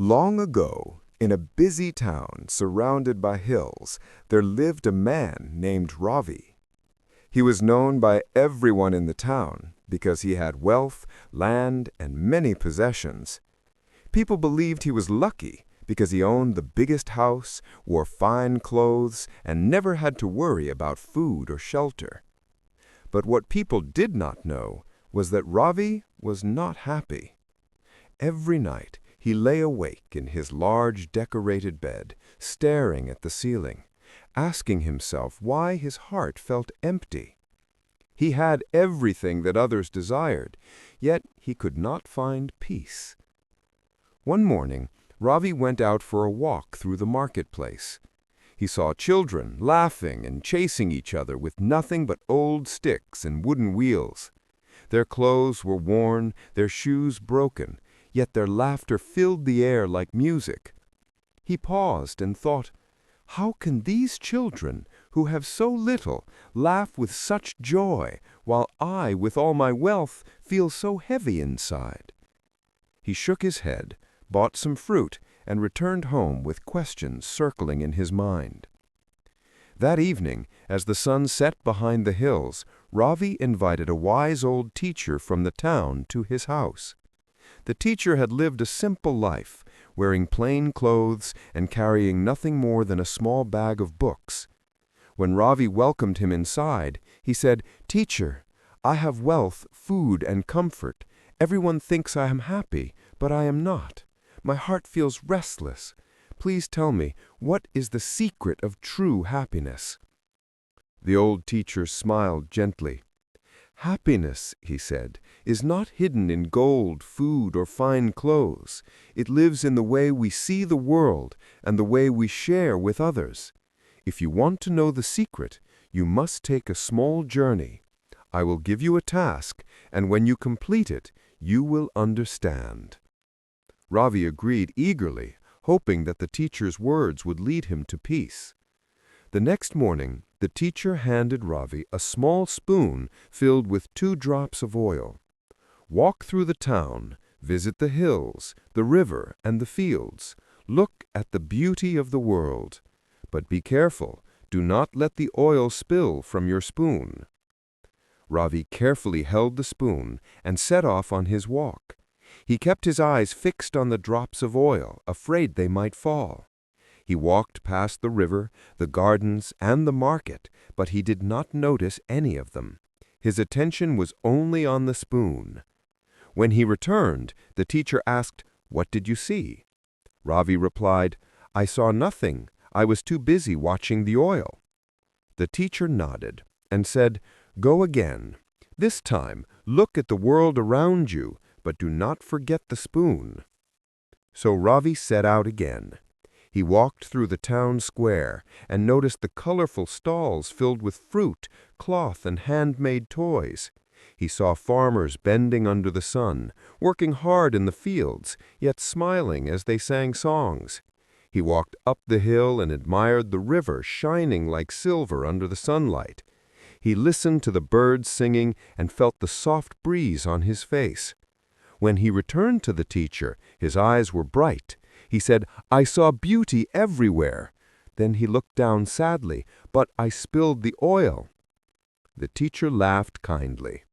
Long ago, in a busy town surrounded by hills, there lived a man named Ravi. He was known by everyone in the town because he had wealth, land, and many possessions. People believed he was lucky because he owned the biggest house, wore fine clothes, and never had to worry about food or shelter. But what people did not know was that Ravi was not happy. Every night, he lay awake in his large decorated bed, staring at the ceiling, asking himself why his heart felt empty. He had everything that others desired, yet he could not find peace. One morning, Ravi went out for a walk through the marketplace. He saw children laughing and chasing each other with nothing but old sticks and wooden wheels. Their clothes were worn, their shoes broken, yet their laughter filled the air like music. He paused and thought, how can these children, who have so little, laugh with such joy, while I, with all my wealth, feel so heavy inside? He shook his head, bought some fruit, and returned home with questions circling in his mind. That evening, as the sun set behind the hills, Ravi invited a wise old teacher from the town to his house. The teacher had lived a simple life, wearing plain clothes and carrying nothing more than a small bag of books. When Ravi welcomed him inside, he said, "Teacher, I have wealth, food, and comfort. Everyone thinks I am happy, but I am not. My heart feels restless. Please tell me, what is the secret of true happiness?" The old teacher smiled gently. "Happiness," he said, "is not hidden in gold, food, or fine clothes. It lives in the way we see the world and the way we share with others. If you want to know the secret, you must take a small journey. I will give you a task, and when you complete it, you will understand." Ravi agreed eagerly, hoping that the teacher's words would lead him to peace. The next morning, the teacher handed Ravi a small spoon filled with 2 drops of oil. "Walk through the town, visit the hills, the river, and the fields. Look at the beauty of the world. But be careful, do not let the oil spill from your spoon." Ravi carefully held the spoon and set off on his walk. He kept his eyes fixed on the drops of oil, afraid they might fall. He walked past the river, the gardens, and the market, but he did not notice any of them. His attention was only on the spoon. When he returned, the teacher asked, "What did you see?" Ravi replied, "I saw nothing. I was too busy watching the oil." The teacher nodded and said, "Go again. This time, look at the world around you, but do not forget the spoon." So Ravi set out again. He walked through the town square and noticed the colorful stalls filled with fruit, cloth, and handmade toys. He saw farmers bending under the sun, working hard in the fields, yet smiling as they sang songs. He walked up the hill and admired the river shining like silver under the sunlight. He listened to the birds singing and felt the soft breeze on his face. When he returned to the teacher, his eyes were bright. He said, "I saw beauty everywhere." Then he looked down sadly, "But I spilled the oil." The teacher laughed kindly.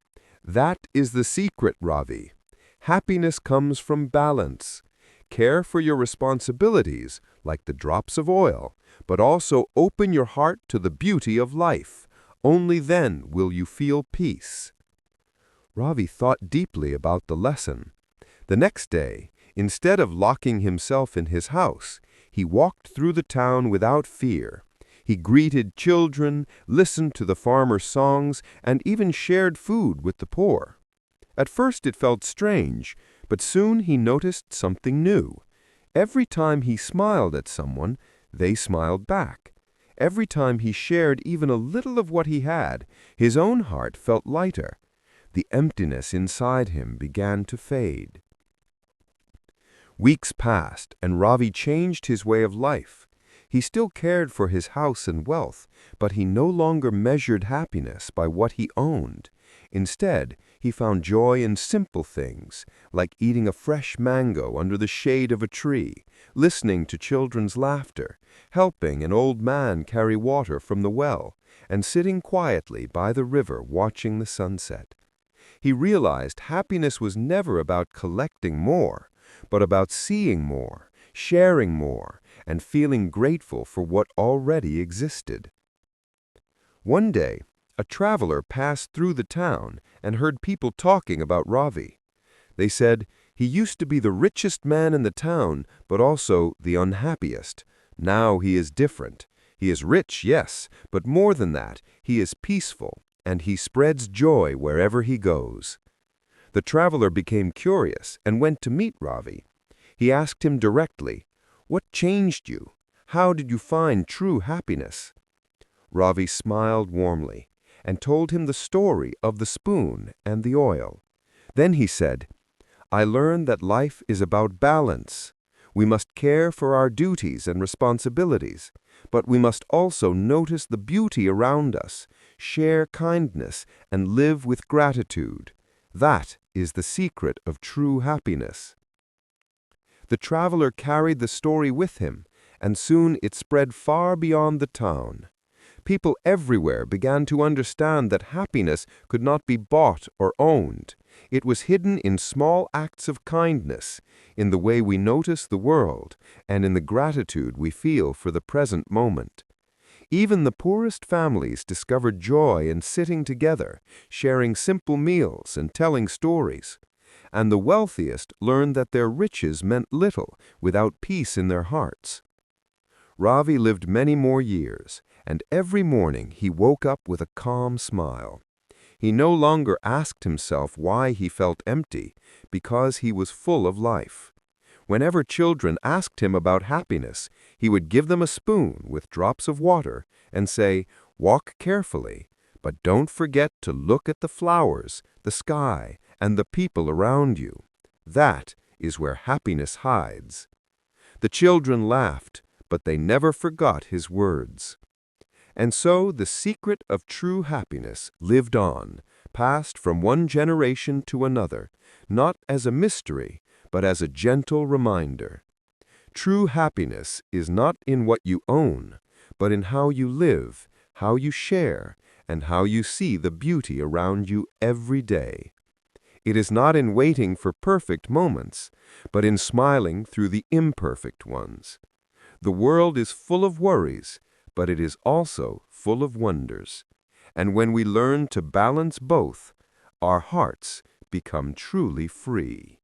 "That is the secret, Ravi. Happiness comes from balance. Care for your responsibilities, like the drops of oil, but also open your heart to the beauty of life. Only then will you feel peace." Ravi thought deeply about the lesson. The next day, instead of locking himself in his house, he walked through the town without fear. He greeted children, listened to the farmers' songs, and even shared food with the poor. At first it felt strange, but soon he noticed something new. Every time he smiled at someone, they smiled back. Every time he shared even a little of what he had, his own heart felt lighter. The emptiness inside him began to fade. Weeks passed, and Ravi changed his way of life. He still cared for his house and wealth, but he no longer measured happiness by what he owned. Instead, He found joy in simple things, like eating a fresh mango under the shade of a tree, listening to children's laughter, helping an old man carry water from the well, and sitting quietly by the river watching the sunset. He realized happiness was never about collecting more, but about seeing more, sharing more, and feeling grateful for what already existed. One day, a traveler passed through the town and heard people talking about Ravi. They said, "He used to be the richest man in the town, but also the unhappiest. Now he is different. He is rich, yes, but more than that, he is peaceful, and he spreads joy wherever he goes." The traveler became curious and went to meet Ravi. He asked him directly, "What changed you? How did you find true happiness?" Ravi smiled warmly and told him the story of the spoon and the oil. Then he said, "I learned that life is about balance. We must care for our duties and responsibilities, but we must also notice the beauty around us, share kindness, and live with gratitude. That is the secret of true happiness." The traveler carried the story with him, and soon it spread far beyond the town. People everywhere began to understand that happiness could not be bought or owned. It was hidden in small acts of kindness, in the way we notice the world, and in the gratitude we feel for the present moment. Even the poorest families discovered joy in sitting together, sharing simple meals and telling stories. And the wealthiest learned that their riches meant little without peace in their hearts. Ravi lived many more years, and every morning he woke up with a calm smile. He no longer asked himself why he felt empty, because he was full of life. Whenever children asked him about happiness, he would give them a spoon with drops of water and say, "Walk carefully, but don't forget to look at the flowers, the sky, and the people around you. That is where happiness hides." The children laughed, but they never forgot his words. And so the secret of true happiness lived on, passed from one generation to another, not as a mystery, but as a gentle reminder. True happiness is not in what you own, but in how you live, how you share, and how you see the beauty around you every day. It is not in waiting for perfect moments, but in smiling through the imperfect ones. The world is full of worries, but it is also full of wonders. And when we learn to balance both, our hearts become truly free.